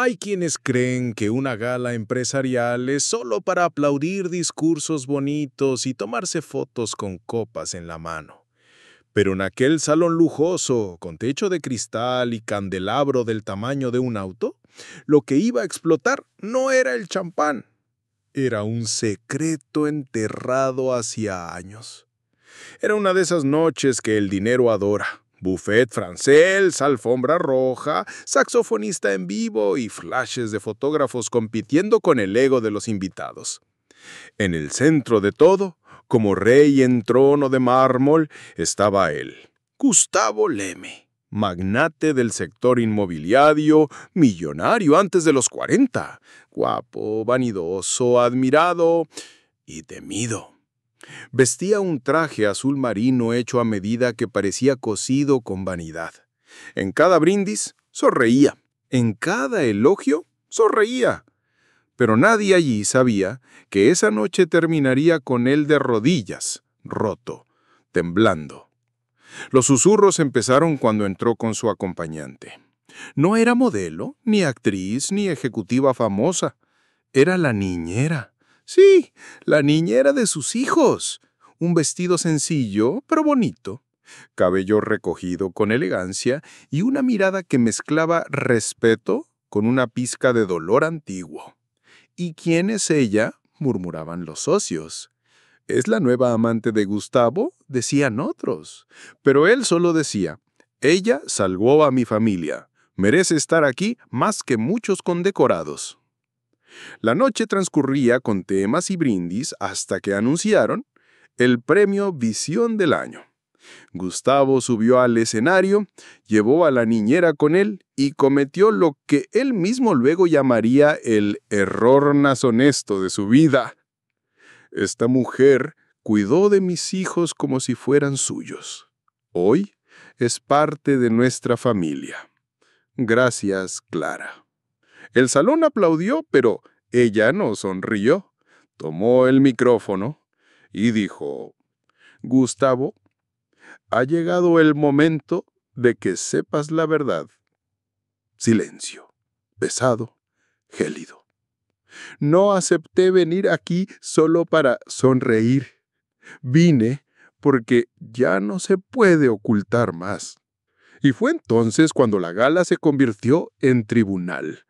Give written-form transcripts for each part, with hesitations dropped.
Hay quienes creen que una gala empresarial es solo para aplaudir discursos bonitos y tomarse fotos con copas en la mano. Pero en aquel salón lujoso, con techo de cristal y candelabro del tamaño de un auto, lo que iba a explotar no era el champán, era un secreto enterrado hacía años. Era una de esas noches que el dinero adora. Buffet francés, alfombra roja, saxofonista en vivo y flashes de fotógrafos compitiendo con el ego de los invitados. En el centro de todo, como rey en trono de mármol, estaba él, Gustavo Leme, magnate del sector inmobiliario, millonario antes de los 40, guapo, vanidoso, admirado y temido. Vestía un traje azul marino hecho a medida que parecía cosido con vanidad. En cada brindis, sonreía. En cada elogio, sonreía. Pero nadie allí sabía que esa noche terminaría con él de rodillas, roto, temblando. Los susurros empezaron cuando entró con su acompañante. No era modelo, ni actriz, ni ejecutiva famosa. Era la niñera. Sí, la niñera de sus hijos. Un vestido sencillo, pero bonito. Cabello recogido con elegancia y una mirada que mezclaba respeto con una pizca de dolor antiguo. ¿Y quién es ella?, murmuraban los socios. ¿Es la nueva amante de Gustavo?, decían otros. Pero él solo decía, ella salvó a mi familia. Merece estar aquí más que muchos condecorados. La noche transcurría con temas y brindis hasta que anunciaron el premio Visión del Año. Gustavo subió al escenario, llevó a la niñera con él y cometió lo que él mismo luego llamaría el error más honesto de su vida. Esta mujer cuidó de mis hijos como si fueran suyos. Hoy es parte de nuestra familia. Gracias, Clara. El salón aplaudió, pero ella no sonrió. Tomó el micrófono y dijo, Gustavo, ha llegado el momento de que sepas la verdad. Silencio, pesado, gélido. No acepté venir aquí solo para sonreír. Vine porque ya no se puede ocultar más. Y fue entonces cuando la gala se convirtió en tribunal.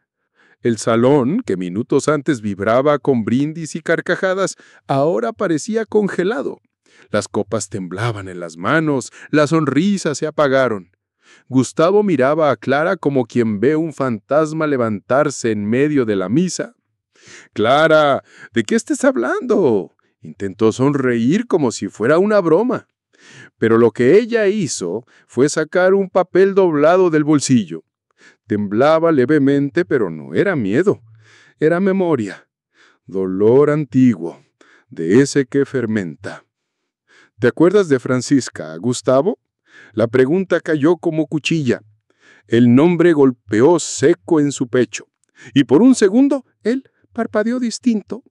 El salón, que minutos antes vibraba con brindis y carcajadas, ahora parecía congelado. Las copas temblaban en las manos, las sonrisas se apagaron. Gustavo miraba a Clara como quien ve un fantasma levantarse en medio de la misa. «Clara, ¿de qué estás hablando?», intentó sonreír como si fuera una broma. Pero lo que ella hizo fue sacar un papel doblado del bolsillo. Temblaba levemente, pero no era miedo, era memoria, dolor antiguo, de ese que fermenta. ¿Te acuerdas de Francisca, Gustavo? La pregunta cayó como cuchilla. El nombre golpeó seco en su pecho, y por un segundo él parpadeó distinto.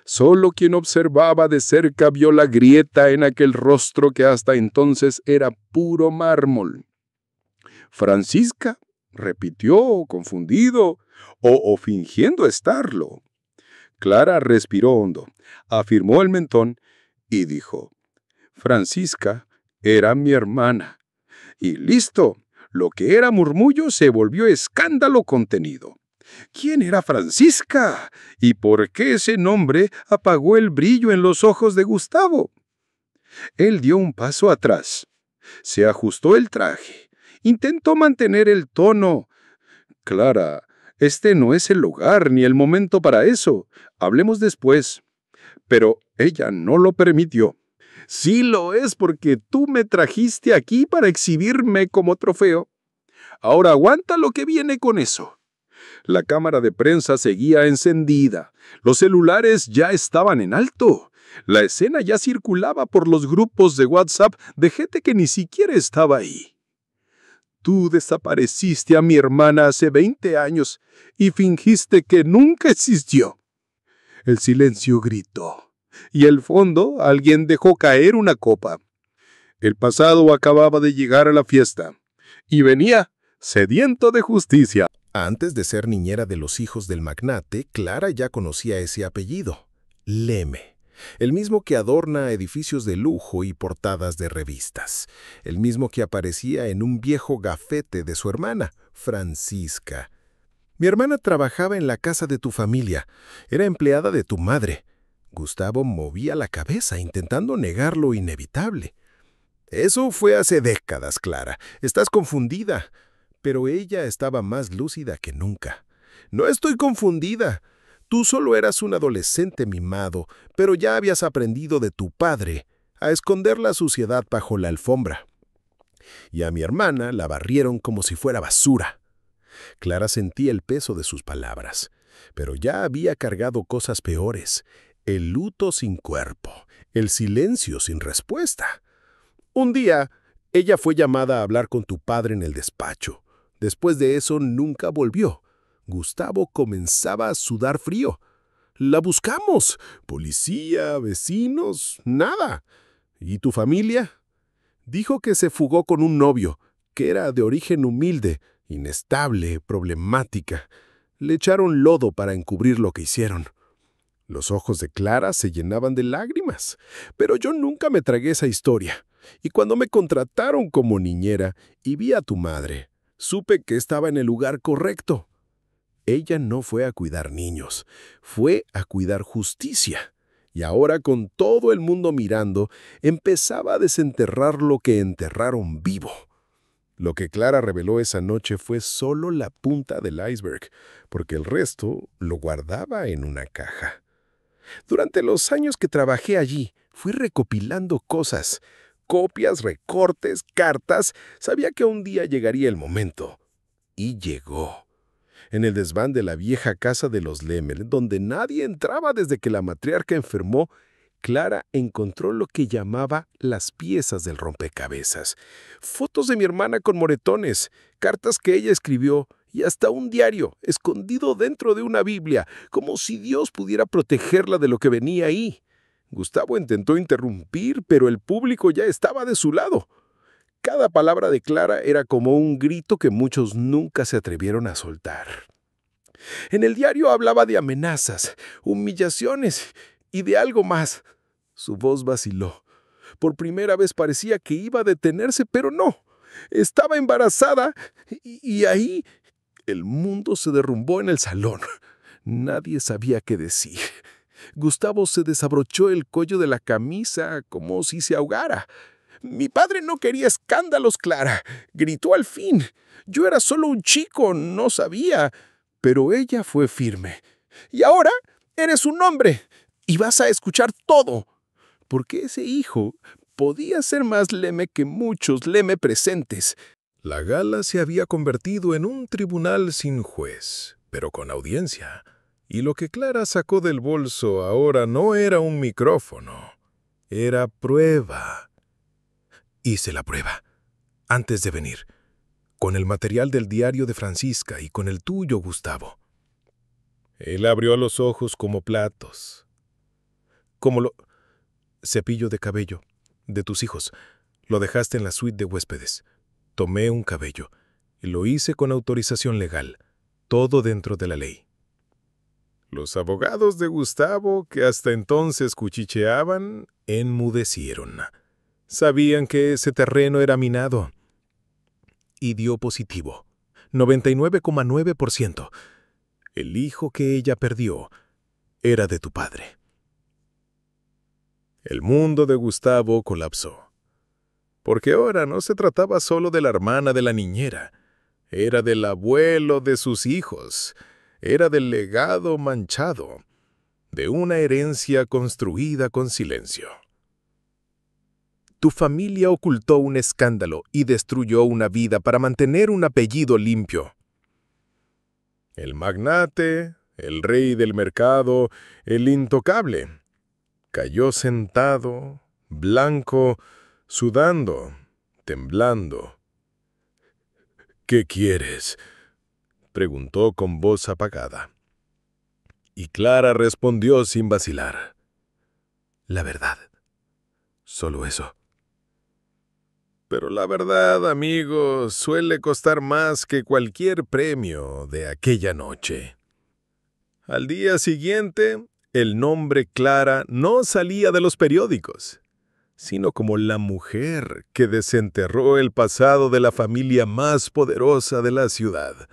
Solo quien observaba de cerca vio la grieta en aquel rostro que hasta entonces era puro mármol. Francisca, repitió, confundido, o fingiendo estarlo. Clara respiró hondo, afirmó el mentón y dijo, Francisca era mi hermana. Y listo, lo que era murmullo se volvió escándalo contenido. ¿Quién era Francisca? ¿Y por qué ese nombre apagó el brillo en los ojos de Gustavo? Él dio un paso atrás. Se ajustó el traje. Intentó mantener el tono. Clara, este no es el lugar ni el momento para eso. Hablemos después. Pero ella no lo permitió. Sí lo es porque tú me trajiste aquí para exhibirme como trofeo. Ahora aguanta lo que viene con eso. La cámara de prensa seguía encendida. Los celulares ya estaban en alto. La escena ya circulaba por los grupos de WhatsApp de gente que ni siquiera estaba ahí. Tú desapareciste a mi hermana hace 20 años y fingiste que nunca existió. El silencio gritó. Y al fondo alguien dejó caer una copa. El pasado acababa de llegar a la fiesta y venía sediento de justicia. Antes de ser niñera de los hijos del magnate, Clara ya conocía ese apellido, Lemme, el mismo que adorna edificios de lujo y portadas de revistas, el mismo que aparecía en un viejo gafete de su hermana, Francisca. Mi hermana trabajaba en la casa de tu familia, era empleada de tu madre. Gustavo movía la cabeza intentando negar lo inevitable. Eso fue hace décadas, Clara. Estás confundida. Pero ella estaba más lúcida que nunca. No estoy confundida. Tú solo eras un adolescente mimado, pero ya habías aprendido de tu padre a esconder la suciedad bajo la alfombra. Y a mi hermana la barrieron como si fuera basura. Clara sentía el peso de sus palabras, pero ya había cargado cosas peores. El luto sin cuerpo, el silencio sin respuesta. Un día, ella fue llamada a hablar con tu padre en el despacho. Después de eso, nunca volvió. Gustavo comenzaba a sudar frío. La buscamos. Policía, vecinos, nada. ¿Y tu familia? Dijo que se fugó con un novio, que era de origen humilde, inestable, problemática. Le echaron lodo para encubrir lo que hicieron. Los ojos de Clara se llenaban de lágrimas, pero yo nunca me tragué esa historia. Y cuando me contrataron como niñera y vi a tu madre, supe que estaba en el lugar correcto. Ella no fue a cuidar niños, fue a cuidar justicia. Y ahora, con todo el mundo mirando, empezaba a desenterrar lo que enterraron vivo. Lo que Clara reveló esa noche fue solo la punta del iceberg, porque el resto lo guardaba en una caja. Durante los años que trabajé allí, fui recopilando cosas, copias, recortes, cartas. Sabía que un día llegaría el momento. Y llegó. En el desván de la vieja casa de los Lemmer, donde nadie entraba desde que la matriarca enfermó, Clara encontró lo que llamaba las piezas del rompecabezas. Fotos de mi hermana con moretones, cartas que ella escribió y hasta un diario escondido dentro de una Biblia, como si Dios pudiera protegerla de lo que venía ahí. Gustavo intentó interrumpir, pero el público ya estaba de su lado. Cada palabra de Clara era como un grito que muchos nunca se atrevieron a soltar. En el diario hablaba de amenazas, humillaciones y de algo más. Su voz vaciló. Por primera vez parecía que iba a detenerse, pero no. Estaba embarazada y ahí el mundo se derrumbó en el salón. Nadie sabía qué decir. Gustavo se desabrochó el cuello de la camisa como si se ahogara. Mi padre no quería escándalos, Clara. Gritó al fin. Yo era solo un chico, no sabía. Pero ella fue firme. Y ahora eres un hombre y vas a escuchar todo. Porque ese hijo podía ser más Lemme que muchos Lemme presentes. La gala se había convertido en un tribunal sin juez, pero con audiencia. Y lo que Clara sacó del bolso ahora no era un micrófono, era prueba. Hice la prueba, antes de venir, con el material del diario de Francisca y con el tuyo, Gustavo. Él abrió los ojos como platos. Como lo... cepillo de cabello, de tus hijos. Lo dejaste en la suite de huéspedes. Tomé un cabello y lo hice con autorización legal, todo dentro de la ley. Los abogados de Gustavo, que hasta entonces cuchicheaban, enmudecieron. Sabían que ese terreno era minado. Y dio positivo. 99,9%. El hijo que ella perdió era de tu padre. El mundo de Gustavo colapsó. Porque ahora no se trataba solo de la hermana de la niñera. Era del abuelo de sus hijos. Era del legado manchado. De una herencia construida con silencio. Tu familia ocultó un escándalo y destruyó una vida para mantener un apellido limpio. El magnate, el rey del mercado, el intocable, cayó sentado, blanco, sudando, temblando. ¿Qué quieres?, preguntó con voz apagada. Y Clara respondió sin vacilar. La verdad. Solo eso. pero la verdad, amigos, suele costar más que cualquier premio de aquella noche. Al día siguiente, el nombre Clara no salía de los periódicos, sino como la mujer que desenterró el pasado de la familia más poderosa de la ciudad.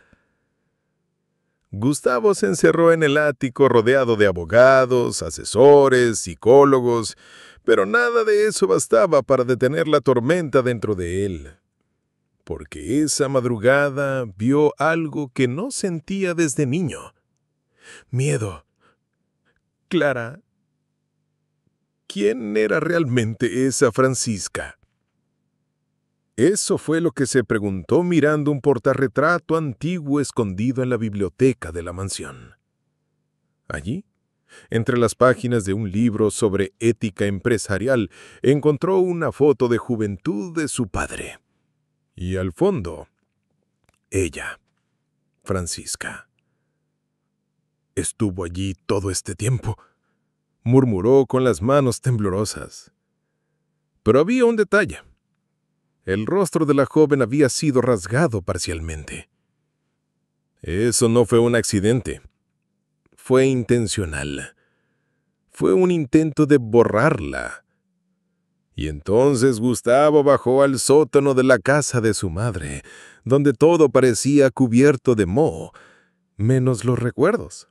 Gustavo se encerró en el ático rodeado de abogados, asesores, psicólogos, pero nada de eso bastaba para detener la tormenta dentro de él. Porque esa madrugada vio algo que no sentía desde niño. Miedo. Clara, ¿quién era realmente esa Francisca? Eso fue lo que se preguntó mirando un portarretrato antiguo escondido en la biblioteca de la mansión. Allí, entre las páginas de un libro sobre ética empresarial, encontró una foto de juventud de su padre. Y al fondo, ella, Francisca. «Estuvo allí todo este tiempo», murmuró con las manos temblorosas. Pero había un detalle. El rostro de la joven había sido rasgado parcialmente. Eso no fue un accidente. Fue intencional. Fue un intento de borrarla. Y entonces Gustavo bajó al sótano de la casa de su madre, donde todo parecía cubierto de moho, menos los recuerdos.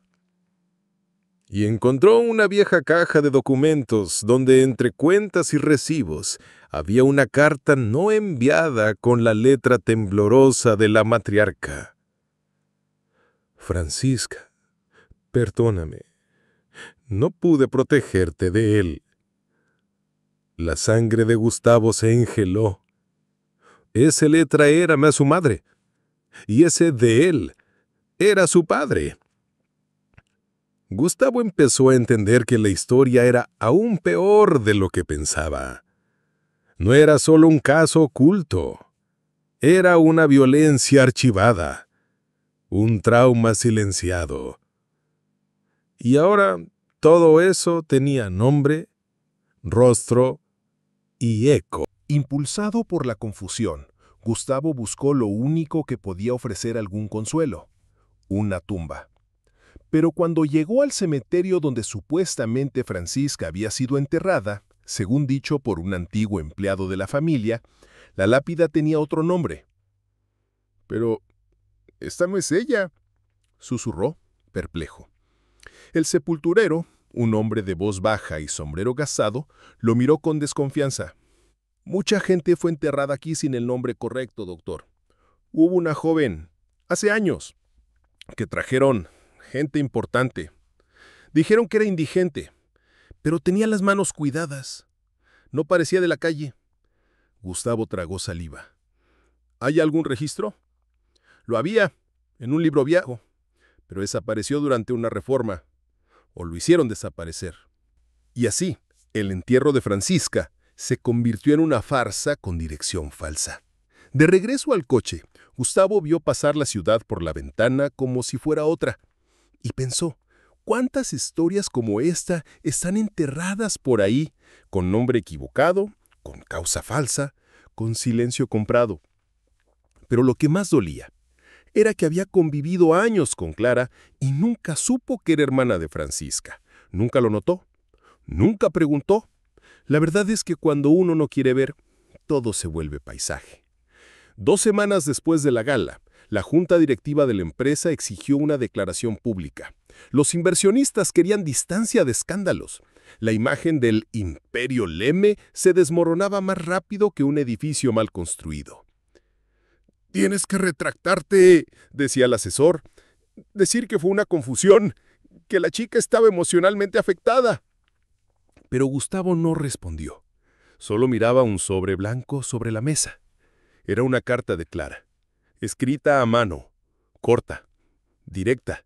Y encontró una vieja caja de documentos donde entre cuentas y recibos había una carta no enviada con la letra temblorosa de la matriarca. «Francisca, perdóname. No pude protegerte de él». La sangre de Gustavo se engeló. Esa letra era a su madre, y ese de él era su padre. Gustavo empezó a entender que la historia era aún peor de lo que pensaba. No era solo un caso oculto. Era una violencia archivada, un trauma silenciado. Y ahora todo eso tenía nombre, rostro y eco. Impulsado por la confusión, Gustavo buscó lo único que podía ofrecer algún consuelo: una tumba. Pero cuando llegó al cementerio donde supuestamente Francisca había sido enterrada, según dicho por un antiguo empleado de la familia, la lápida tenía otro nombre. «Pero esta no es ella», susurró, perplejo. El sepulturero, un hombre de voz baja y sombrero gasado, lo miró con desconfianza. «Mucha gente fue enterrada aquí sin el nombre correcto, doctor. Hubo una joven, hace años, que trajeron gente importante. Dijeron que era indigente, pero tenía las manos cuidadas. No parecía de la calle». Gustavo tragó saliva. «¿Hay algún registro?» «Lo había, en un libro viejo, pero desapareció durante una reforma, o lo hicieron desaparecer». Y así, el entierro de Francisca se convirtió en una farsa con dirección falsa. De regreso al coche, Gustavo vio pasar la ciudad por la ventana como si fuera otra, y pensó: ¿cuántas historias como esta están enterradas por ahí, con nombre equivocado, con causa falsa, con silencio comprado? Pero lo que más dolía era que había convivido años con Clara y nunca supo que era hermana de Francisca. Nunca lo notó, nunca preguntó. La verdad es que cuando uno no quiere ver, todo se vuelve paisaje. 2 semanas después de la gala, la junta directiva de la empresa exigió una declaración pública. Los inversionistas querían distancia de escándalos. La imagen del Imperio Leme se desmoronaba más rápido que un edificio mal construido. «Tienes que retractarte», decía el asesor. «Decir que fue una confusión, que la chica estaba emocionalmente afectada». Pero Gustavo no respondió. Solo miraba un sobre blanco sobre la mesa. Era una carta de Clara, escrita a mano, corta, directa.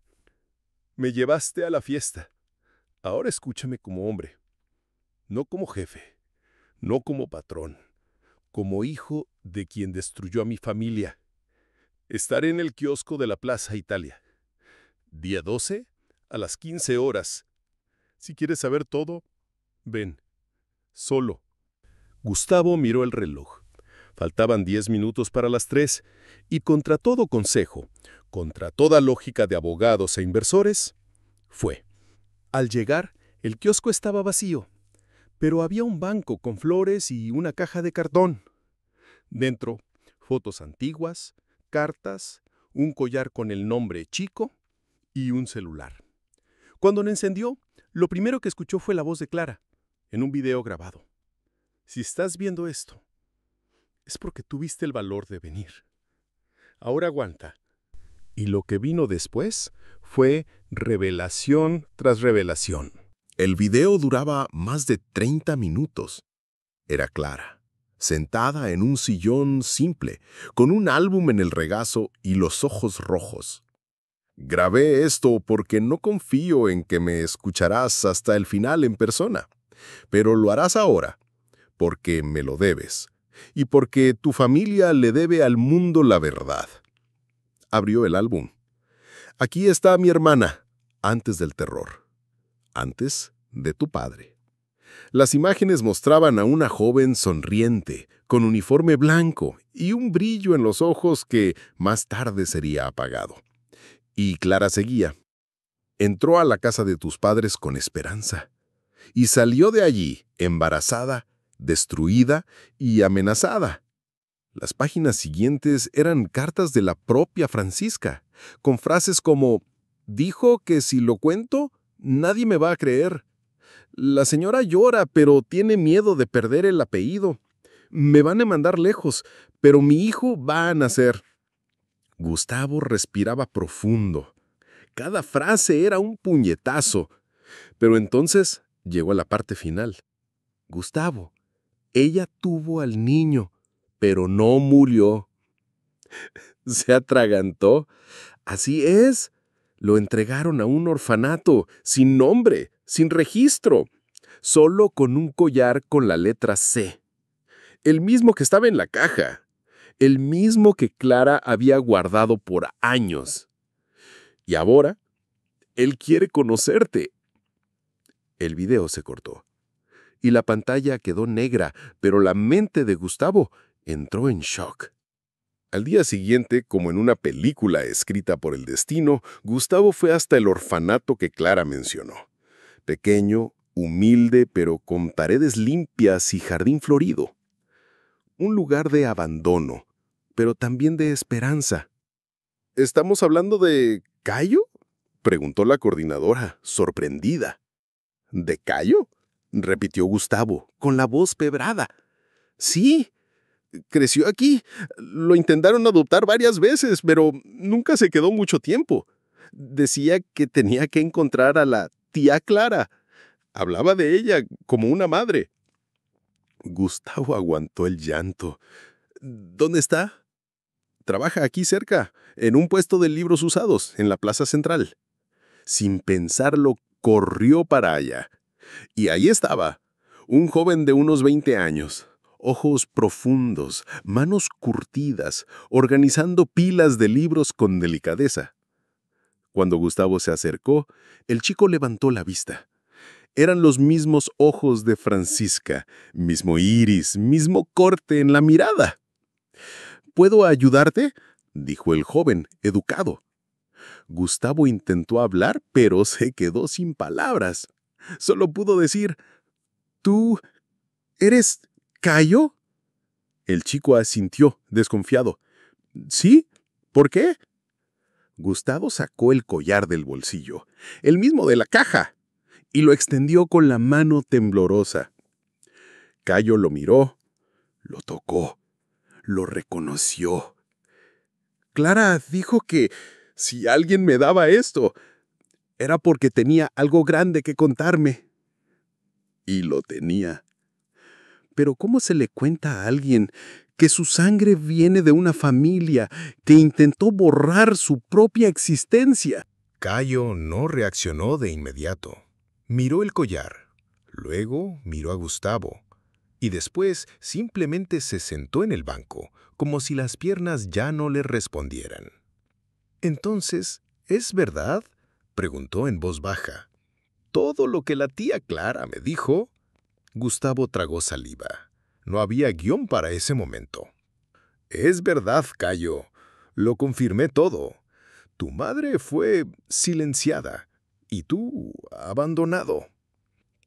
«Me llevaste a la fiesta. Ahora escúchame como hombre, no como jefe, no como patrón, como hijo de quien destruyó a mi familia. Estaré en el kiosco de la Plaza Italia. Día 12, a las 15 horas. Si quieres saber todo, ven. Solo». Gustavo miró el reloj. Faltaban 10 minutos para las 3, y contra todo consejo, contra toda lógica de abogados e inversores, fue. Al llegar, el kiosco estaba vacío, pero había un banco con flores y una caja de cartón. Dentro, fotos antiguas, cartas, un collar con el nombre Chico y un celular. Cuando lo encendió, lo primero que escuchó fue la voz de Clara, en un video grabado. Si estás viendo esto, es porque tuviste el valor de venir. Ahora aguanta. Y lo que vino después fue revelación tras revelación. El video duraba más de 30 minutos. Era Clara, sentada en un sillón simple, con un álbum en el regazo y los ojos rojos. Grabé esto porque no confío en que me escucharás hasta el final en persona, pero lo harás ahora, porque me lo debes, y porque tu familia le debe al mundo la verdad. Abrió el álbum. Aquí está mi hermana, antes del terror, antes de tu padre. Las imágenes mostraban a una joven sonriente, con uniforme blanco y un brillo en los ojos que más tarde sería apagado. Y Clara seguía. Entró a la casa de tus padres con esperanza y salió de allí embarazada, destruida y amenazada. Las páginas siguientes eran cartas de la propia Francisca, con frases como: dijo que si lo cuento, nadie me va a creer. La señora llora, pero tiene miedo de perder el apellido. Me van a mandar lejos, pero mi hijo va a nacer. Gustavo respiraba profundo. Cada frase era un puñetazo. Pero entonces llegó a la parte final. Gustavo, ella tuvo al niño, pero no murió. Se atragantó. Así es. Lo entregaron a un orfanato, sin nombre, sin registro, solo con un collar con la letra C. El mismo que estaba en la caja. El mismo que Clara había guardado por años. Y ahora, él quiere conocerte. El video se cortó. Y la pantalla quedó negra, pero la mente de Gustavo entró en shock. Al día siguiente, como en una película escrita por el destino, Gustavo fue hasta el orfanato que Clara mencionó. Pequeño, humilde, pero con paredes limpias y jardín florido. Un lugar de abandono, pero también de esperanza. ¿Estamos hablando de Cayo?, preguntó la coordinadora, sorprendida. ¿De Cayo?, repitió Gustavo, con la voz pebrada. Sí, creció aquí. Lo intentaron adoptar varias veces, pero nunca se quedó mucho tiempo. Decía que tenía que encontrar a la tía Clara. Hablaba de ella como una madre. Gustavo aguantó el llanto. ¿Dónde está? Trabaja aquí cerca, en un puesto de libros usados, en la plaza central. Sin pensarlo, corrió para allá. Y ahí estaba, un joven de unos 20 años, ojos profundos, manos curtidas, organizando pilas de libros con delicadeza. Cuando Gustavo se acercó, el chico levantó la vista. Eran los mismos ojos de Francisca, mismo iris, mismo corte en la mirada. ¿Puedo ayudarte?, dijo el joven, educado. Gustavo intentó hablar, pero se quedó sin palabras. Solo pudo decir: ¿Tú eres Cayo? El chico asintió, desconfiado. ¿Sí? ¿Por qué? Gustavo sacó el collar del bolsillo, el mismo de la caja, y lo extendió con la mano temblorosa. Cayo lo miró, lo tocó, lo reconoció. Clara dijo que si alguien me daba esto, era porque tenía algo grande que contarme. Y lo tenía. Pero ¿cómo se le cuenta a alguien que su sangre viene de una familia que intentó borrar su propia existencia? Cayo no reaccionó de inmediato. Miró el collar, luego miró a Gustavo, y después simplemente se sentó en el banco, como si las piernas ya no le respondieran. Entonces, ¿es verdad?, preguntó en voz baja. ¿Todo lo que la tía Clara me dijo? Gustavo tragó saliva. No había guión para ese momento. Es verdad, Cayo. Lo confirmé todo. Tu madre fue silenciada y tú abandonado.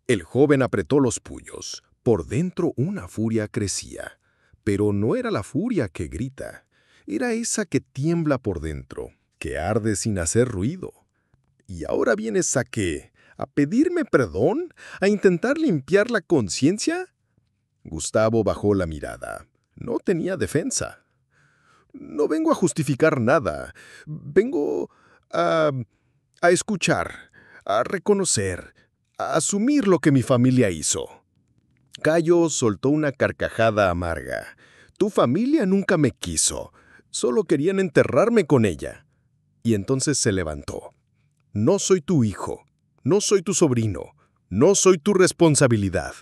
El joven apretó los puños. Por dentro una furia crecía. Pero no era la furia que grita. Era esa que tiembla por dentro, que arde sin hacer ruido. ¿Y ahora vienes a qué? ¿A pedirme perdón? ¿A intentar limpiar la conciencia? Gustavo bajó la mirada. No tenía defensa. No vengo a justificar nada. Vengo a escuchar, a reconocer, a asumir lo que mi familia hizo. Cayo soltó una carcajada amarga. Tu familia nunca me quiso. Solo querían enterrarme con ella. Y entonces se levantó. No soy tu hijo. No soy tu sobrino. No soy tu responsabilidad.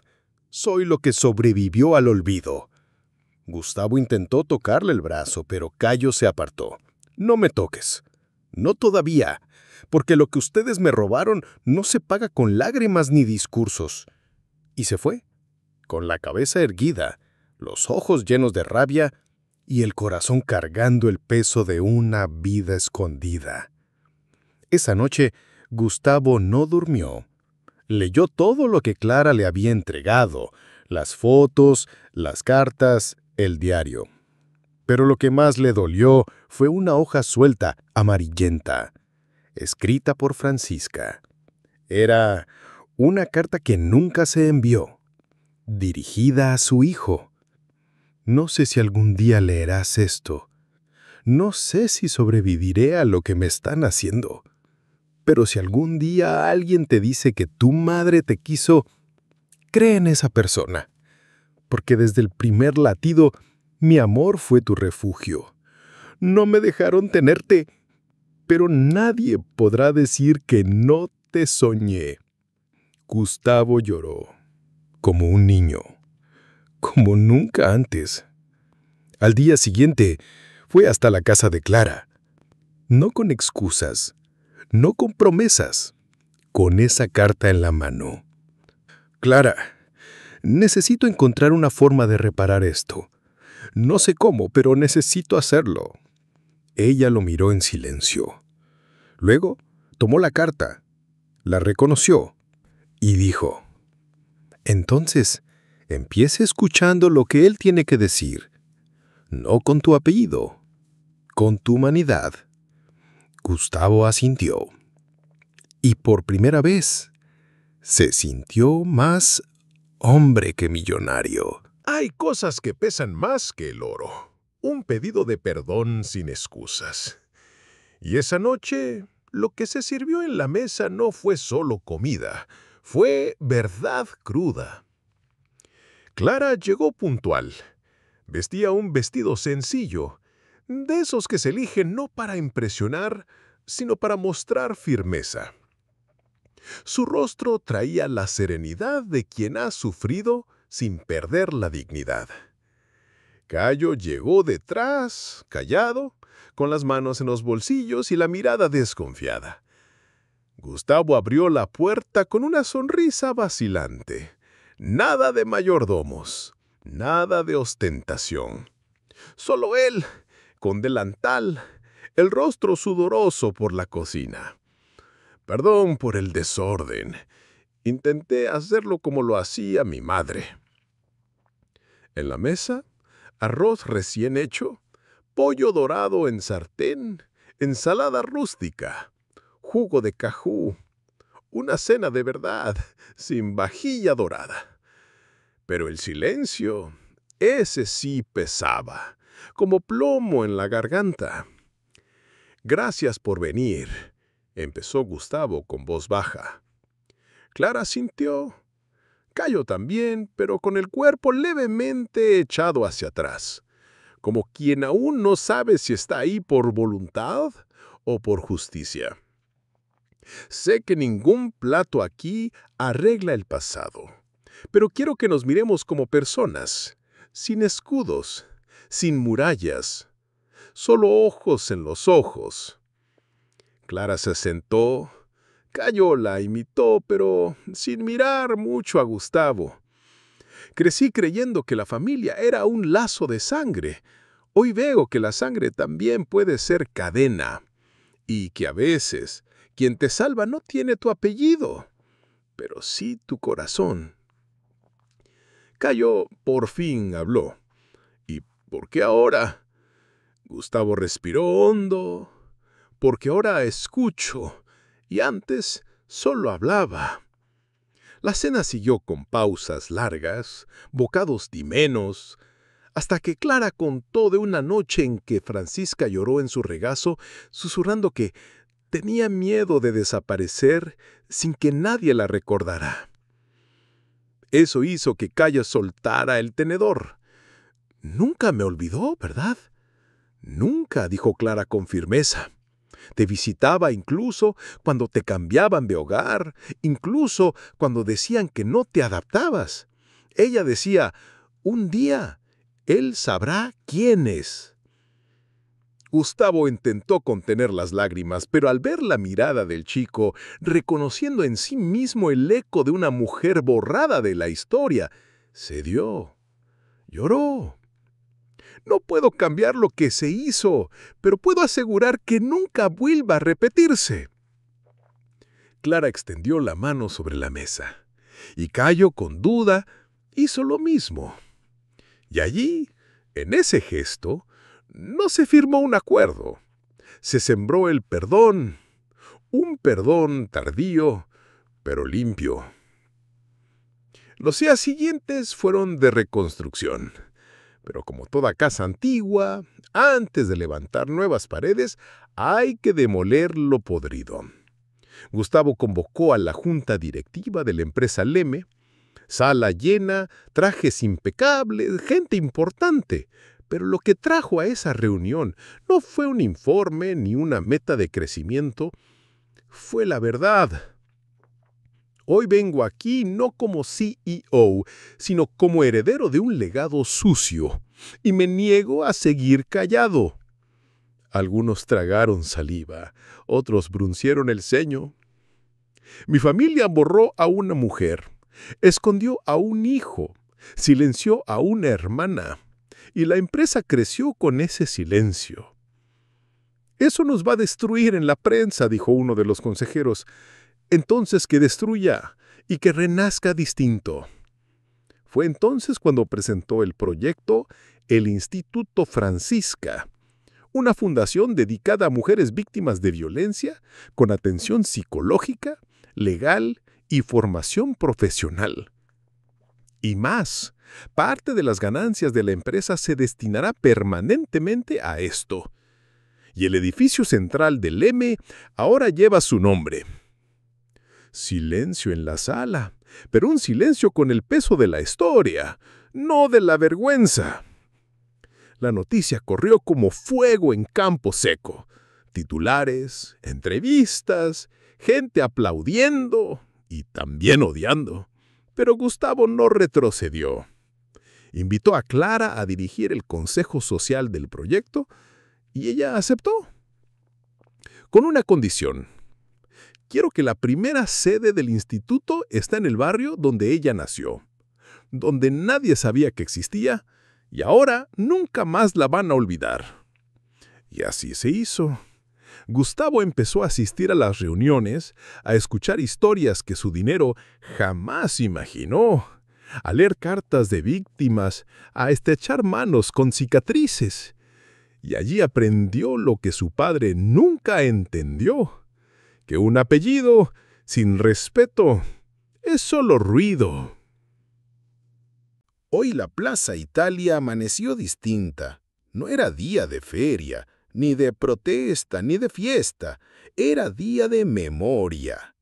Soy lo que sobrevivió al olvido. Gustavo intentó tocarle el brazo, pero Cayo se apartó. No me toques. No todavía, porque lo que ustedes me robaron no se paga con lágrimas ni discursos. Y se fue, con la cabeza erguida, los ojos llenos de rabia y el corazón cargando el peso de una vida escondida. Esa noche, Gustavo no durmió. Leyó todo lo que Clara le había entregado, las fotos, las cartas, el diario. Pero lo que más le dolió fue una hoja suelta, amarillenta, escrita por Francisca. Era una carta que nunca se envió, dirigida a su hijo. No sé si algún día leerás esto. No sé si sobreviviré a lo que me están haciendo. Pero si algún día alguien te dice que tu madre te quiso, cree en esa persona. Porque desde el primer latido, mi amor fue tu refugio. No me dejaron tenerte, pero nadie podrá decir que no te soñé. Gustavo lloró, como un niño, como nunca antes. Al día siguiente, fue hasta la casa de Clara. No con excusas, no con promesas, con esa carta en la mano. Clara, necesito encontrar una forma de reparar esto. No sé cómo, pero necesito hacerlo. Ella lo miró en silencio. Luego, tomó la carta, la reconoció y dijo: entonces, empiece escuchando lo que él tiene que decir. No con tu apellido, con tu humanidad. Gustavo asintió. Y por primera vez, se sintió más hombre que millonario. Hay cosas que pesan más que el oro. Un pedido de perdón sin excusas. Y esa noche, lo que se sirvió en la mesa no fue solo comida, fue verdad cruda. Clara llegó puntual. Vestía un vestido sencillo, de esos que se eligen no para impresionar, sino para mostrar firmeza. Su rostro traía la serenidad de quien ha sufrido sin perder la dignidad. Cayo llegó detrás, callado, con las manos en los bolsillos y la mirada desconfiada. Gustavo abrió la puerta con una sonrisa vacilante. Nada de mayordomos, nada de ostentación. Solo él, con delantal, el rostro sudoroso por la cocina. Perdón por el desorden. Intenté hacerlo como lo hacía mi madre. En la mesa, arroz recién hecho, pollo dorado en sartén, ensalada rústica, jugo de cajú, una cena de verdad, sin vajilla dorada. Pero el silencio, ese sí pesaba, como plomo en la garganta. Gracias por venir, empezó Gustavo con voz baja. Clara sintió. Cayo también, pero con el cuerpo levemente echado hacia atrás, como quien aún no sabe si está ahí por voluntad o por justicia. Sé que ningún plato aquí arregla el pasado, pero quiero que nos miremos como personas, sin escudos, sin murallas, solo ojos en los ojos. Clara se sentó. Cayo la imitó, pero sin mirar mucho a Gustavo. Crecí creyendo que la familia era un lazo de sangre, Hoy veo que la sangre también puede ser cadena y que a veces quien te salva no tiene tu apellido, pero sí tu corazón. Cayo por fin habló. ¿Y por qué ahora? Gustavo respiró hondo. Porque ahora escucho y antes solo hablaba. La cena siguió con pausas largas, bocados dimenos, hasta que Clara contó de una noche en que Francisca lloró en su regazo, susurrando que tenía miedo de desaparecer sin que nadie la recordara. Eso hizo que Cayo soltara el tenedor. «Nunca me olvidó, ¿verdad?» «Nunca», dijo Clara con firmeza. «Te visitaba incluso cuando te cambiaban de hogar, incluso cuando decían que no te adaptabas. Ella decía, un día él sabrá quién es». Gustavo intentó contener las lágrimas, pero al ver la mirada del chico, reconociendo en sí mismo el eco de una mujer borrada de la historia, cedió, lloró. «No puedo cambiar lo que se hizo, pero puedo asegurar que nunca vuelva a repetirse». Clara extendió la mano sobre la mesa, y Cayo, con duda, hizo lo mismo. Y allí, en ese gesto, no se firmó un acuerdo. Se sembró el perdón, un perdón tardío, pero limpio. Los días siguientes fueron de reconstrucción. Pero como toda casa antigua, antes de levantar nuevas paredes, hay que demoler lo podrido. Gustavo convocó a la junta directiva de la empresa Leme, sala llena, trajes impecables, gente importante. Pero lo que trajo a esa reunión no fue un informe ni una meta de crecimiento, fue la verdad. Hoy vengo aquí no como CEO, sino como heredero de un legado sucio, y me niego a seguir callado. Algunos tragaron saliva, otros fruncieron el ceño. Mi familia borró a una mujer, escondió a un hijo, silenció a una hermana, y la empresa creció con ese silencio. «Eso nos va a destruir en la prensa», dijo uno de los consejeros. «Entonces que destruya y que renazca distinto». Fue entonces cuando presentó el proyecto el Instituto Francisca, una fundación dedicada a mujeres víctimas de violencia con atención psicológica, legal y formación profesional. Y más, parte de las ganancias de la empresa se destinará permanentemente a esto. Y el edificio central del Leme ahora lleva su nombre. Silencio en la sala, pero un silencio con el peso de la historia, no de la vergüenza. La noticia corrió como fuego en campo seco. Titulares, entrevistas, gente aplaudiendo y también odiando. Pero Gustavo no retrocedió. Invitó a Clara a dirigir el consejo social del proyecto y ella aceptó. Con una condición. Quiero que la primera sede del instituto esté en el barrio donde ella nació, donde nadie sabía que existía, y ahora nunca más la van a olvidar. Y así se hizo. Gustavo empezó a asistir a las reuniones, a escuchar historias que su dinero jamás imaginó, a leer cartas de víctimas, a estrechar manos con cicatrices. Y allí aprendió lo que su padre nunca entendió, que un apellido sin respeto es solo ruido. Hoy la Plaza Italia amaneció distinta. No era día de feria, ni de protesta, ni de fiesta. Era día de memoria.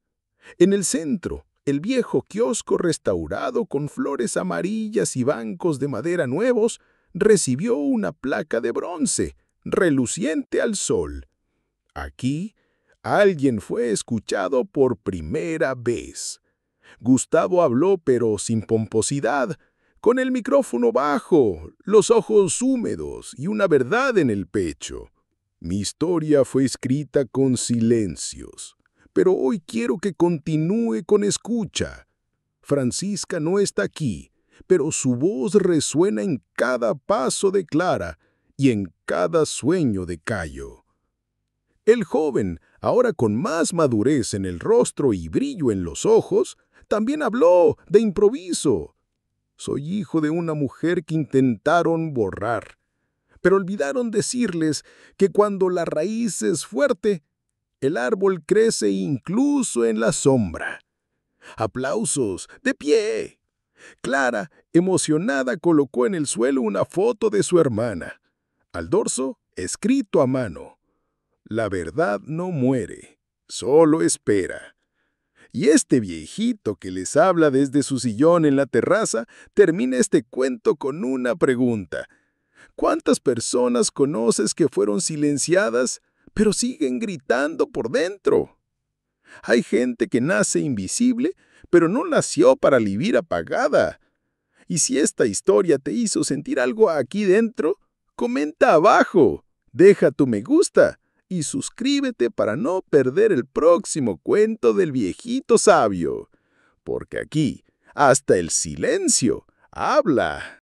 En el centro, el viejo kiosco restaurado con flores amarillas y bancos de madera nuevos recibió una placa de bronce, reluciente al sol. Aquí, alguien fue escuchado por primera vez. Gustavo habló, pero sin pomposidad, con el micrófono bajo, los ojos húmedos y una verdad en el pecho. Mi historia fue escrita con silencios, pero hoy quiero que continúe con escucha. Francisca no está aquí, pero su voz resuena en cada paso de Clara, y en cada sueño de Cayo. El joven, ahora con más madurez en el rostro y brillo en los ojos, también habló de improviso. Soy hijo de una mujer que intentaron borrar, pero olvidaron decirles que cuando la raíz es fuerte, el árbol crece incluso en la sombra. ¡Aplausos! ¡De pie! Clara, emocionada, colocó en el suelo una foto de su hermana. Al dorso, escrito a mano: la verdad no muere, solo espera. Y este viejito que les habla desde su sillón en la terraza termina este cuento con una pregunta. ¿Cuántas personas conoces que fueron silenciadas, pero siguen gritando por dentro? Hay gente que nace invisible, pero no nació para vivir apagada. Y si esta historia te hizo sentir algo aquí dentro, comenta abajo, deja tu me gusta y suscríbete para no perder el próximo cuento del viejito sabio. Porque aquí, hasta el silencio habla.